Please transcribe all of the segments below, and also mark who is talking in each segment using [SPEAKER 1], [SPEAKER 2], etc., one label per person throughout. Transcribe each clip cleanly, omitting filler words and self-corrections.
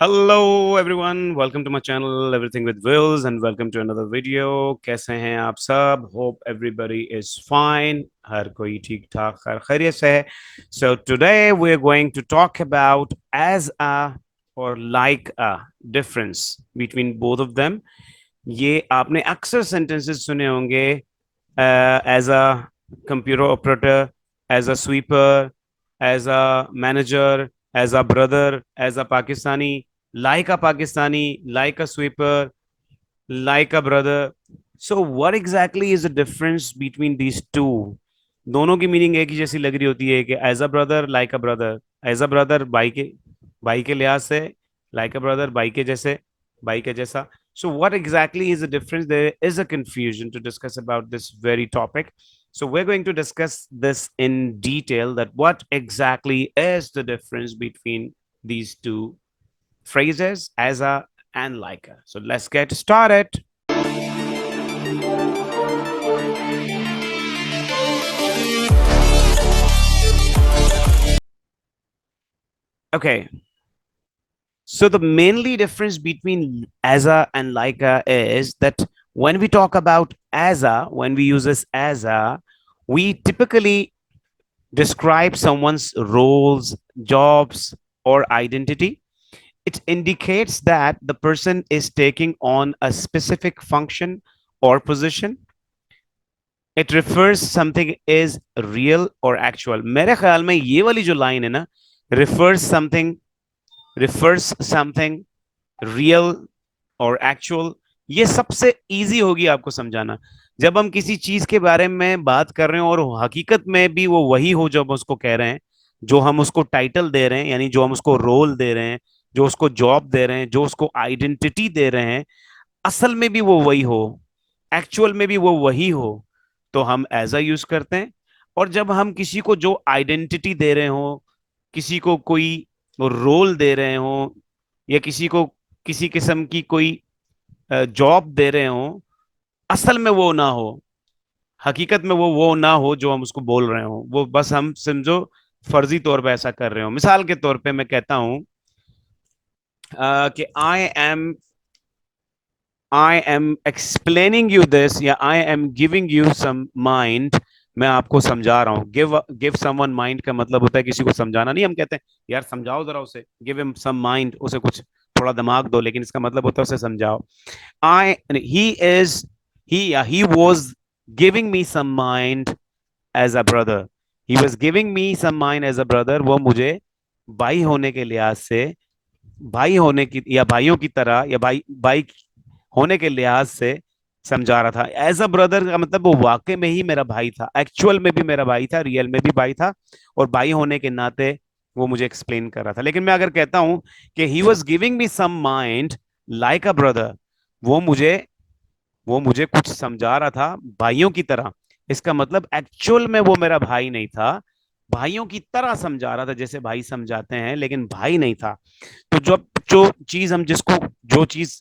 [SPEAKER 1] Hello everyone, welcome to my channel Everything with Wills and welcome to another video. कैसे हैं आप सब? Hope everybody is fine. हर कोई ठीक ठाक हर खैरियत से है. So today we're going to talk about as a or like a difference between both of them. ये आपने अक्सर sentences सुने होंगे as a computer operator, as a sweeper, as a manager, as a brother, as a Pakistani, like a sweeper, like a brother. So what exactly is the difference between these two? दोनों की meaning एक ही जैसी लग रही होती है कि as a brother like a brother, as a brother भाई के लिहाज से, लाइक अ ब्रदर भाई के जैसा. So what exactly is the difference? There is a confusion to discuss about this very topic. So we're going to discuss this in detail, that what exactly is the difference between these two phrases, as a and like a. So let's get started. Okay. So the mainly difference between as a and like a is that when we talk about as a, when we use this as a, we typically describe someone's roles, jobs, or identity. It indicates that the person is taking on a specific function or position. It refers something is real or actual. मेरे ख्याल में ये वाली जो line है ना, refers something, real और actual, ये सबसे इजी होगी आपको समझाना. जब हम किसी चीज के बारे में बात कर रहे हैं और हकीकत में भी वो वही हो जो हम उसको कह रहे हैं, जो हम उसको टाइटल दे रहे हैं, यानी जो हम उसको रोल दे रहे हैं, जो उसको जॉब दे रहे हैं, जो उसको आइडेंटिटी दे रहे हैं, असल में भी वो वही हो, एक्चुअल में भी वो वही हो, तो हम एज अ यूज करते हैं. और जब हम किसी को जो आइडेंटिटी दे रहे हो, किसी को कोई रोल दे रहे हो, या किसी को किसी किस्म की कोई जॉब दे रहे हो, असल में वो ना हो, हकीकत में वो ना हो जो हम उसको बोल रहे हो, वो बस हम समझो फर्जी तौर पे ऐसा कर रहे हो. मिसाल के तौर पे मैं कहता हूं कि I am explaining you this, या I am giving you some mind. मैं आपको समझा रहा हूँ. गिव समवन माइंड का मतलब होता है किसी को समझाना. नहीं हम कहते हैं यार समझाओ जरा उसे, गिव हिम सम माइंड, उसे कुछ थोड़ा दिमाग दो, लेकिन इसका मतलब होता है उसे समझाओ. I he was giving me some mind as a brother. He was giving me some mind as a brother. वो मुझे भाई होने के लिहाज से, भाई होने की या भाइयों की तरह, या भाई भाई होने के लिहाज से समझा रहा था. एज अ ब्रदर का मतलब वो वाकई में ही मेरा भाई था, एक्चुअल में भी मेरा भाई था, रियल में भी भाई था, और भाई होने के नाते वो मुझे एक्सप्लेन कर रहा था. लेकिन मैं अगर कहता हूं कि he was giving me some mind like a brother, वो मुझे वो मुझे कुछ समझा रहा था भाइयों की तरह, इसका मतलब एक्चुअल में वो मेरा भाई नहीं था, भाइयों की तरह समझा रहा था जैसे भाई समझाते हैं, लेकिन भाई नहीं था. तो जब जो चीज हम जिसको जो चीज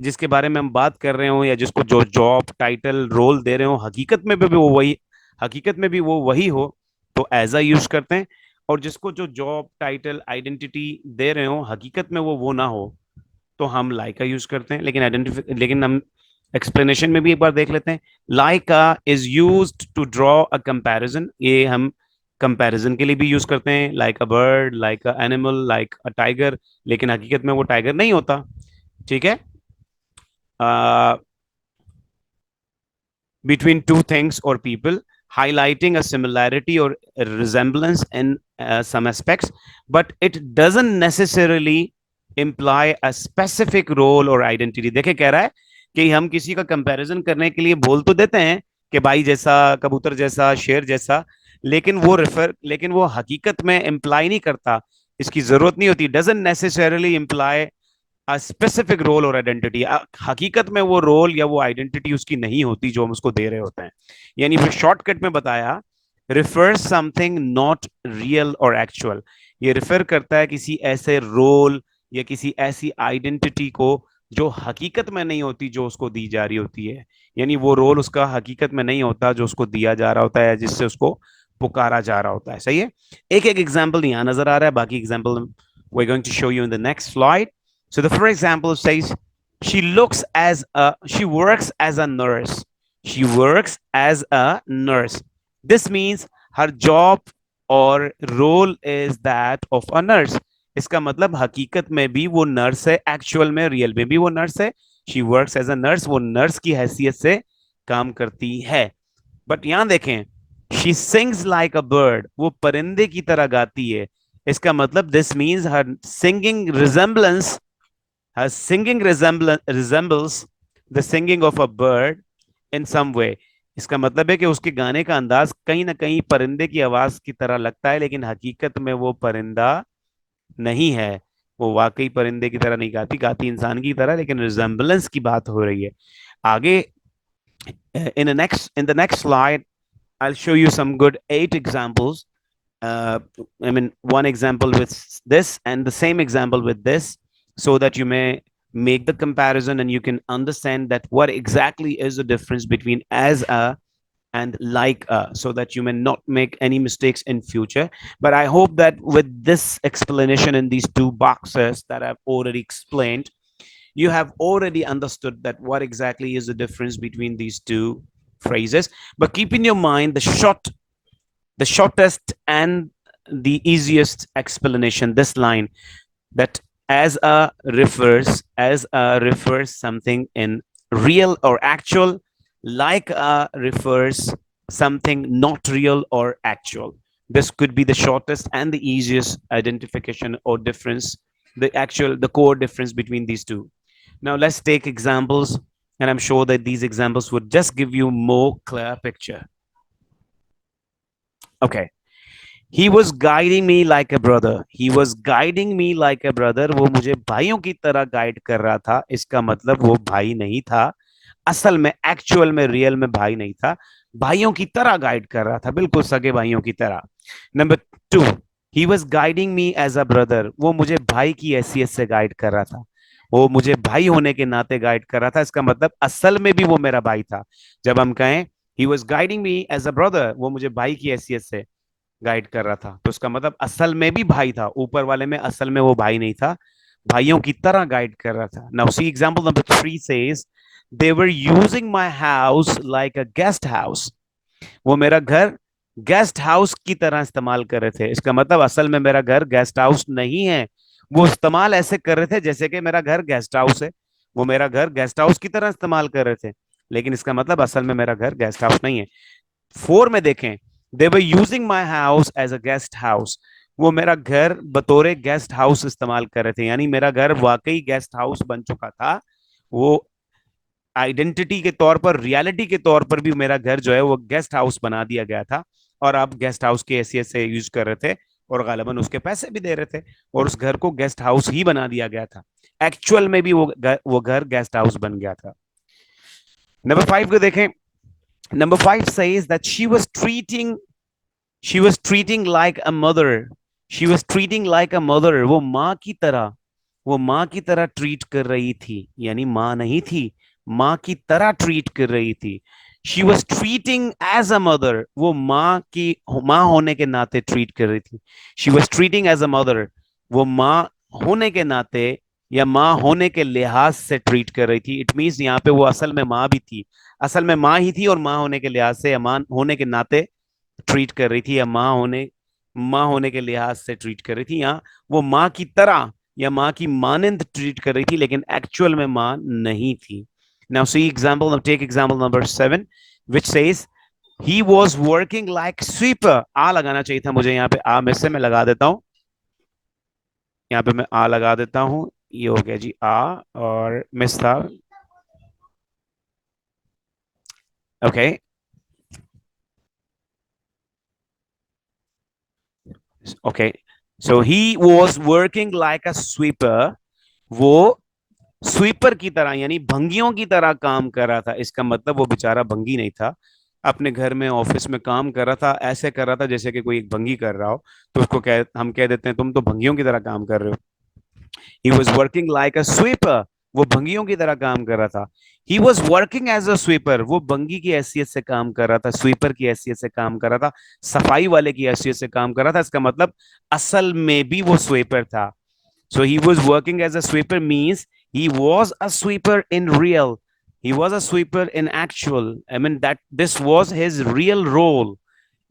[SPEAKER 1] जिसके बारे में हम बात कर रहे हो, या जिसको जो जॉब टाइटल रोल दे रहे हो, हकीकत में भी वो वही हो, तो एज अ यूज करते हैं. और जिसको जो जॉब टाइटल आइडेंटिटी दे रहे हो, हकीकत में वो ना हो, तो हम लाइक का यूज करते हैं. लेकिन हम एक्सप्लेनेशन में भी एक बार देख लेते हैं. लाइक का is use to draw a comparison. ये हम कंपैरिजन के लिए भी यूज करते हैं, like a bird, like a animal, like a tiger, लेकिन हकीकत में वो टाइगर नहीं होता. ठीक है. Between two things or people, highlighting a similarity or a resemblance in some aspects, but it doesn't necessarily imply a specific role or identity. देखे कह रहा है कि हम किसी का कंपैरिजन करने के लिए बोल तो देते हैं कि भाई जैसा, कबूतर जैसा, शेर जैसा, लेकिन वो हकीकत में इम्प्लाई नहीं करता, इसकी जरूरत नहीं होती. Doesn't necessarily imply specific role और आइडेंटिटी. हकीकत में वो रोल या वो आइडेंटिटी उसकी नहीं होती जो हम उसको दे रहे होते हैं. यानी फिर शॉर्टकट में बताया, रिफर समथिंग नॉट रियल और एक्चुअल. ये रिफर करता है किसी ऐसे रोल या किसी ऐसी आइडेंटिटी को जो हकीकत में नहीं होती, जो उसको दी जा रही होती है. यानी वो रोल उसका हकीकत में नहीं होता जो उसको दिया जा रहा होता है, जिससे उसको पुकारा जा रहा होता है. सही है. एक एक एग्जाम्पल यहाँ नजर आ रहा है, बाकी example We're going to show you in the next slide. So the first example says, she works as a nurse. She works as a nurse. This means her job or role is that of a nurse. इसका मतलब हकीकत में भी वो nurse है, actual में real में भी वो नर्स है. She works as a nurse, वो नर्स की हैसियत से काम करती है. बट यहां देखें, she sings like a bird, वो परिंदे की तरह गाती है. इसका मतलब this means her singing resembles the singing of a bird in some way. इसका मतलब है कि उसके गाने का अंदाज कहीं ना कहीं परिंदे की आवाज की तरह लगता है, लेकिन हकीकत में वो परिंदा नहीं है. वो वाकई परिंदे की तरह नहीं गाती, गाती इंसान की तरह, लेकिन रिजेम्बलेंस की बात हो रही है. आगे in the next slide, I'll show you some good 8 examples. uh, I mean, one example with this and the same example with this, so that you may make the comparison and you can understand that what exactly is the difference between as a and like a, so that you may not make any mistakes in future. But I hope that with this explanation in these two boxes that I've already explained, you have already understood that what exactly is the difference between these two phrases. But keep in your mind the shortest and the easiest explanation, this line, that as a refers something in real or actual, like a refers something not real or actual. This could be the shortest and the easiest identification or difference, the core difference between these two. Now let's take examples, and I'm sure that these examples would just give you more clear picture. Okay. He was guiding me like a brother. He was guiding me like a brother. वो मुझे भाइयों की तरह guide कर रहा था. इसका मतलब वो भाई नहीं था. असल में, एक्चुअल में, रियल में भाई नहीं था. भाइयों की तरह गाइड कर रहा था, बिल्कुल सगे भाइयों की तरह. Number 2, he was guiding me as a brother. वो मुझे भाई की हैसियत से गाइड कर रहा था. वो मुझे भाई होने के नाते गाइड कर रहा था. इसका मतलब असल में भी वो मेरा भाई था. जब हम कहें he was guiding me as a brother, वो मुझे भाई की हैसियत से गाइड कर रहा था, तो उसका मतलब असल में भी भाई था. ऊपर वाले में असल में वो भाई नहीं था, भाइयों की तरह गाइड कर रहा था. Now see example number 3 says, they were using my house like a guest house. वो मेरा घर गेस्ट हाउस की तरह इस्तेमाल कर रहे थे. इसका मतलब असल में मेरा घर गेस्ट हाउस नहीं है. वो इस्तेमाल ऐसे कर रहे थे जैसे कि मेरा घर गेस्ट हाउस है. वो मेरा घर गेस्ट हाउस की तरह इस्तेमाल कर रहे थे, लेकिन इसका मतलब असल में मेरा घर गेस्ट हाउस नहीं है. 4 में देखें, they were using my house as a guest house. वो मेरा घर बतौर गेस्ट हाउस इस्तेमाल कर रहे थे, यानी मेरा घर वाकई गेस्ट हाउस बन चुका था. वो आइडेंटिटी के तौर पर, रियलिटी के तौर पर भी मेरा घर जो है वो गेस्ट हाउस बना दिया गया था, और आप गेस्ट हाउस की हैसियत से यूज कर रहे थे, और गालिबन उसके पैसे भी दे रहे थे, और उस घर को गेस्ट हाउस ही बना दिया गया था. एक्चुअल में भी वो घर गेस्ट हाउस बन गया था. नंबर 5 को देखें. Number 5 says that she was treating like a mother. She was treating like a mother. वो माँ की तरह ट्रीट कर रही थी, यानी माँ नहीं थी, माँ की तरह ट्रीट कर रही थी. She was treating as a mother. वो माँ होने के नाते ट्रीट कर रही थी. She was treating as a mother. वो माँ होने के नाते या माँ होने के लिहाज से ट्रीट कर रही थी. इट मीन्स यहाँ पे वो असल में माँ भी थी, असल में माँ ही थी, और माँ होने के लिहाज से या माँ होने के नाते ट्रीट कर रही थी, या माँ होने के लिहाज से ट्रीट कर रही थी. यहाँ वो माँ की तरह या माँ की मानंद ट्रीट कर रही थी, लेकिन एक्चुअल में माँ नहीं थी. Now see example, now take example number 7, which says he was working like sweeper. आ लगाना चाहिए था मुझे यहाँ पे, आ में से मैं लगा देता हूँ. यहाँ पे मैं आ लगा देता हूँ. ये हो गया जी आ, और मिस था. Okay. Okay. So he was working like a sweeper. वो स्वीपर की तरह यानी भंगियों की तरह काम कर रहा था. इसका मतलब वो बेचारा भंगी नहीं था, अपने घर में ऑफिस में काम कर रहा था, ऐसे कर रहा था जैसे कि कोई एक भंगी कर रहा हो. तो हम कह देते हैं तुम तो भंगियों की तरह काम कर रहे हो. He was working like a sweeper. वो भंगियों की तरह काम कर रहा था. He was working as a sweeper. वो भंगी की हैसियत से काम कर रहा था, स्वीपर की हैसियत से काम कर रहा था, सफाई वाले की हैसियत से काम कर रहा था. इसका मतलब असल में भी वो स्वीपर था. So he was working as a sweeper means he was a sweeper in real. He was a sweeper in actual. I mean, that this was his real role.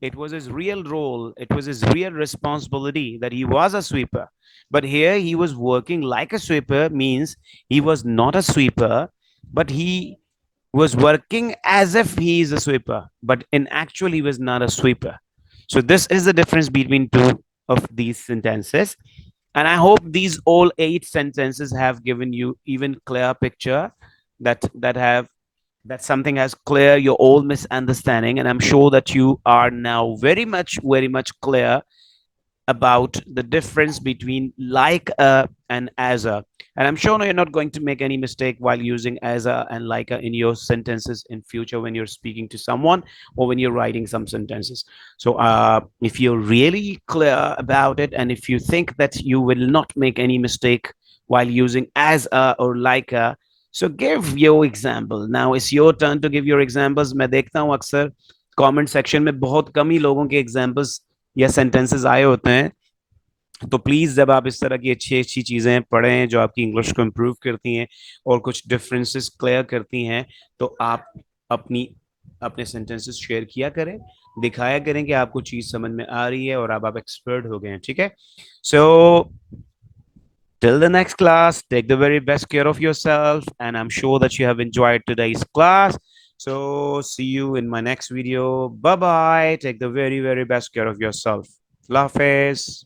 [SPEAKER 1] It was his real role. It was his real responsibility that he was a sweeper. But here he was working like a sweeper means he was not a sweeper, but he was working as if he is a sweeper, but in actual he was not a sweeper. So this is the difference between two of these sentences. And I hope these all 8 sentences have given you even clear picture that something has clear your old misunderstanding. And I'm sure that you are now very much clear about the difference between like a and as a. And I'm sure you're not going to make any mistake while using as a and like a in your sentences in future when you're speaking to someone or when you're writing some sentences. So if you're really clear about it and if you think that you will not make any mistake while using as a or like a, so give your example. Now it's your turn to give your examples. मैं देखता हूँ अक्सर comment section में बहुत कम ही लोगों के examples या sentences आए होते हैं. तो प्लीज जब आप इस तरह की अच्छी अच्छी चीजें पढ़ें जो आपकी इंग्लिश को इम्प्रूव करती हैं और कुछ डिफरेंसेस क्लियर करती हैं, तो आप अपनी अपने सेंटेंसेस शेयर किया करें, दिखाया करें कि आपको चीज समझ में आ रही है और अब आप एक्सपर्ट हो गए हैं. ठीक है. सो till the next class, take the very best care of yourself, and I'm sure that you have enjoyed today's class. So see you in my next video. Bye bye. Take the very best care of yourself. Allah Hafiz.